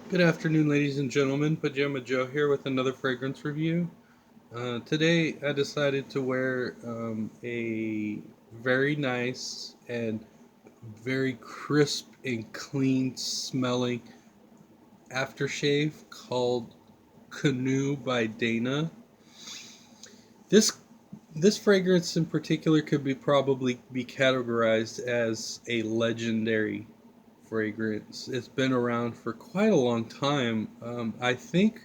Good afternoon, ladies and gentlemen. Pajama Joe here with another fragrance review. Today, I decided to wear a very nice and very crisp and clean smelling aftershave called Canoe by Dana. This this fragrance in particular could be probably be categorized as a legendary fragrance. It's been around for quite a long time. I think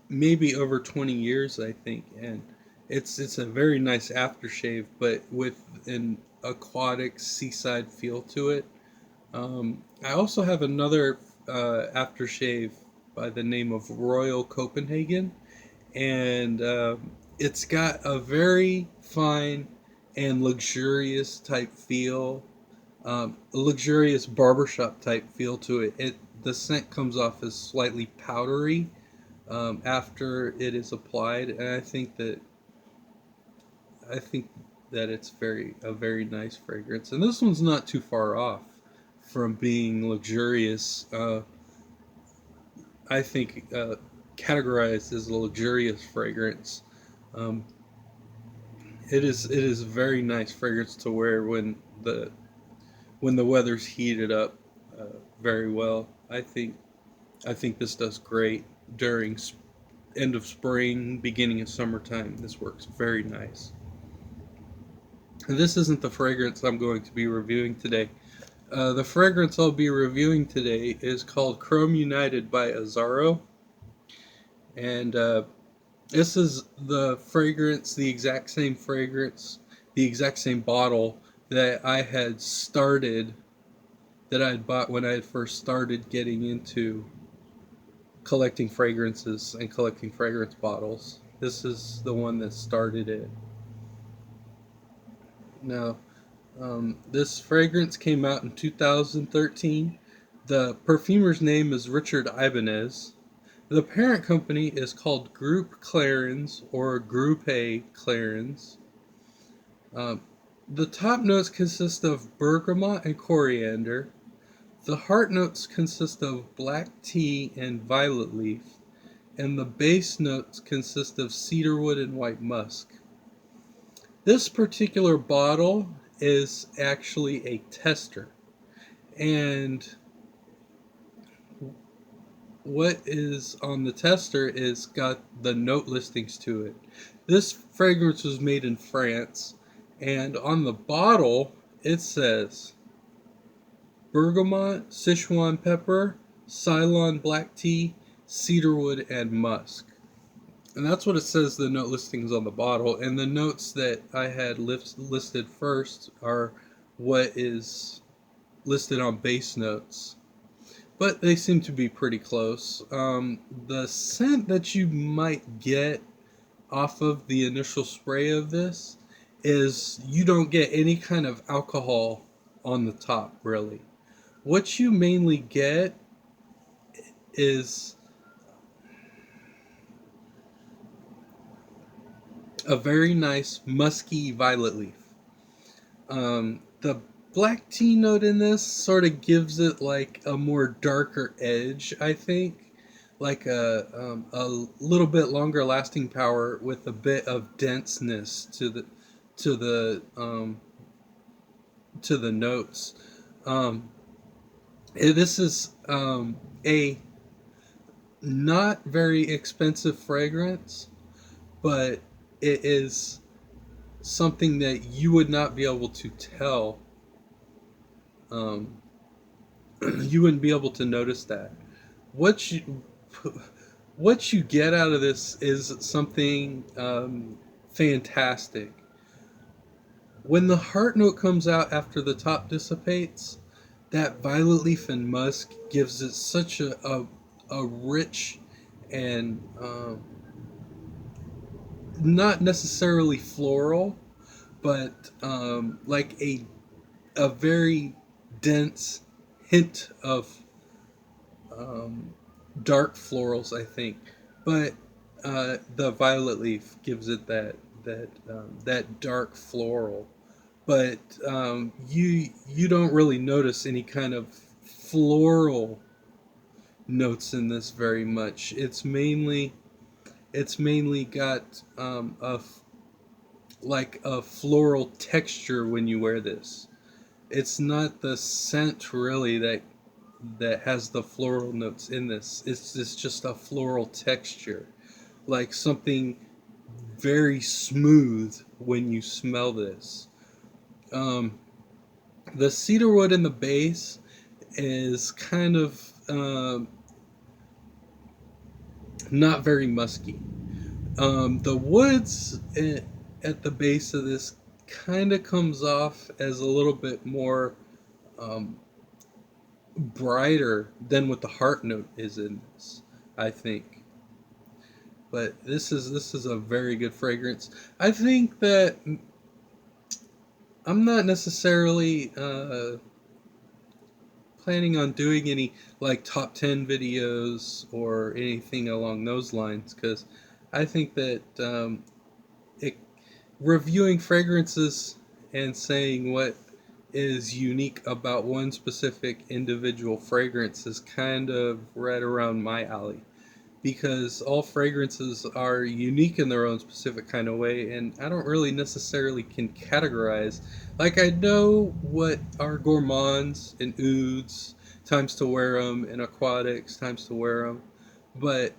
maybe over 20 years, I think, and it's a very nice aftershave, but with an aquatic seaside feel to it. I also have another aftershave by the name of Royal Copenhagen, and it's got a very fine and luxurious type feel, a luxurious barbershop type feel to it. The scent comes off as slightly powdery after it is applied, and I think that it's a very nice fragrance. And this one's not too far off from being luxurious. I think categorized as a luxurious fragrance. Um, it is a very nice fragrance to wear when the weather's heated up very well. I think this does great during end of spring, beginning of summertime. This works very nice. And this isn't the fragrance I'm going to be reviewing today. The fragrance I'll be reviewing today is called Chrome United by Azzaro. And this is the exact same fragrance, the exact same bottle that I had bought when I had first started getting into collecting fragrances and collecting fragrance bottles. This is the one that started it. Now, this fragrance came out in 2013. The perfumer's name is Richard Ibanez. The parent company is called Groupe Clarins or Groupe Clarins. Um, the top notes consist of bergamot and coriander. The heart notes consist of black tea and violet leaf, and the base notes consist of cedarwood and white musk. This particular bottle is actually a tester, and what is on the tester is got the note listings to it. This fragrance was made in France, and on the bottle it says bergamot, Sichuan pepper, Ceylon black tea, cedarwood, and musk. And that's what it says the note listings on the bottle. And the notes that I had listed first are what is listed on base notes. But they seem to be pretty close. The scent that you might get off of the initial spray of this is you don't get any kind of alcohol on the top, really. What you mainly get is a very nice musky violet leaf. The black tea note in this sort of gives it like a more darker edge, I think, like a little bit longer lasting power with a bit of denseness to the um, to the notes. Um, this is a not very expensive fragrance, but it is something that you would not be able to tell. Um, you wouldn't be able to notice that. What you what you get out of this is something fantastic. When the heart note comes out after the top dissipates, that violet leaf and musk gives it such a rich and not necessarily floral, but like a very dense hint of um, dark florals, I think. But the violet leaf gives it that dark floral. But you don't really notice any kind of floral notes in this very much. It's mainly got like a floral texture when you wear this. It's not the scent really that has the floral notes in this. It's just a floral texture, like something very smooth when you smell this. Um, the cedarwood in the base is kind of not very musky. The woods at the base of this kind of comes off as a little bit more um, brighter than what the heart note is in this, I think. But this is a very good fragrance. I think that I'm not necessarily planning on doing any like top 10 videos or anything along those lines because I think that it, reviewing fragrances and saying what is unique about one specific individual fragrance is kind of right around my alley because all fragrances are unique in their own specific kind of way, and I don't really necessarily can categorize. Like, I know what are gourmands and ouds, times to wear them, and aquatics, times to wear them, but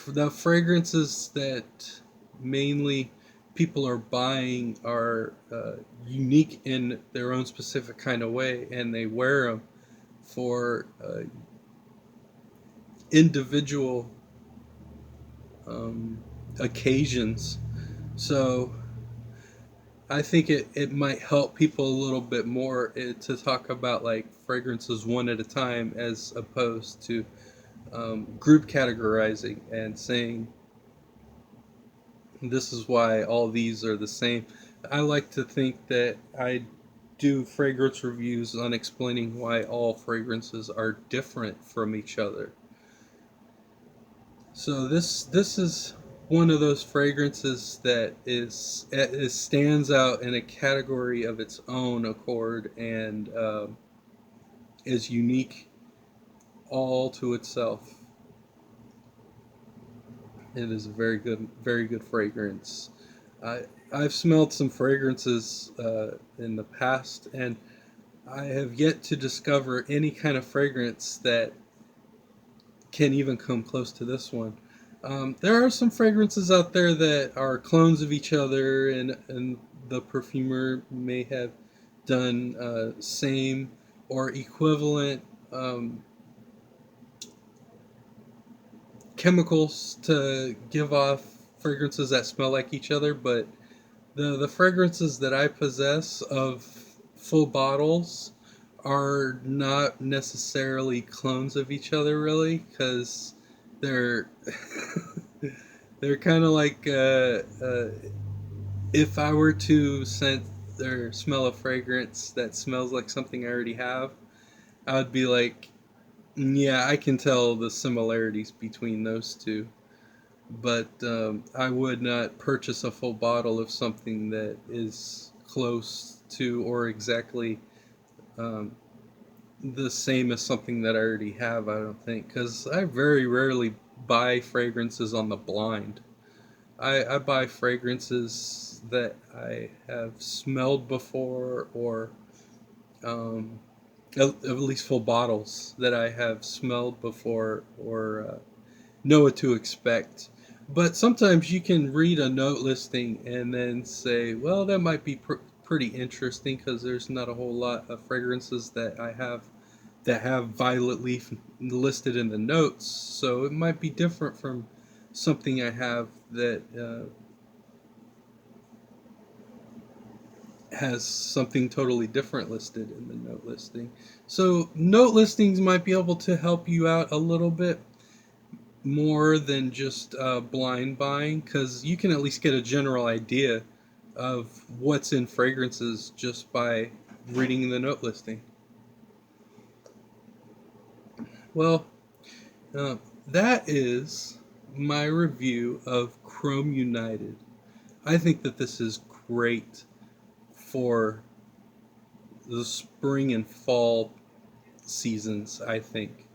the fragrances that mainly people are buying are unique in their own specific kind of way, and they wear them for individual um, occasions. So I think it might help people a little bit more to talk about like fragrances one at a time as opposed to group categorizing and saying this is why all these are the same. I like to think that I do fragrance reviews on explaining why all fragrances are different from each other. So this is one of those fragrances that is stands out in a category of its own accord and is unique all to itself. It is a very good fragrance. I've smelled some fragrances in the past, and I have yet to discover any kind of fragrance that can even come close to this one. There are some fragrances out there that are clones of each other, and the perfumer may have done same or equivalent chemicals to give off fragrances that smell like each other, but the fragrances that I possess of full bottles are not necessarily clones of each other, really, because they're they're kind of like if I were to scent or smell a fragrance that smells like something I already have, I would be like, yeah, I can tell the similarities between those two. But I would not purchase a full bottle of something that is close to or exactly um, the same as something that I already have. I don't think because I very rarely buy fragrances on the blind. I buy fragrances that I have smelled before or um, at least full bottles that I have smelled before or know what to expect. But sometimes you can read a note listing and then say, well, that might be pretty interesting because there's not a whole lot of fragrances that I have that have violet leaf listed in the notes. So it might be different from something I have that has something totally different listed in the note listing. So note listings might be able to help you out a little bit more than just blind buying because you can at least get a general idea of what's in fragrances just by reading the note listing. Well, uh, that is my review of Chrome United. I think that this is great for the spring and fall seasons, I think.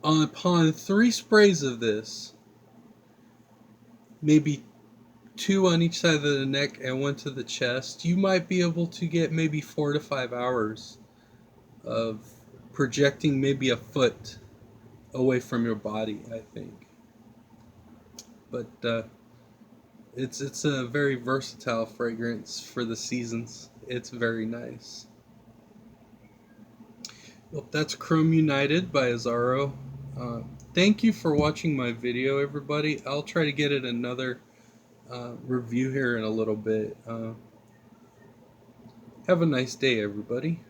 Upon 3 sprays of this, maybe 2 on each side of the neck and 1 to the chest, you might be able to get maybe 4 to 5 hours of projecting maybe a foot away from your body, I think. But it's a very versatile fragrance for the seasons. It's very nice. Well, that's Chrome United by Azzaro. Thank you for watching my video, everybody. I'll try to get it another review here in a little bit. Have a nice day, everybody.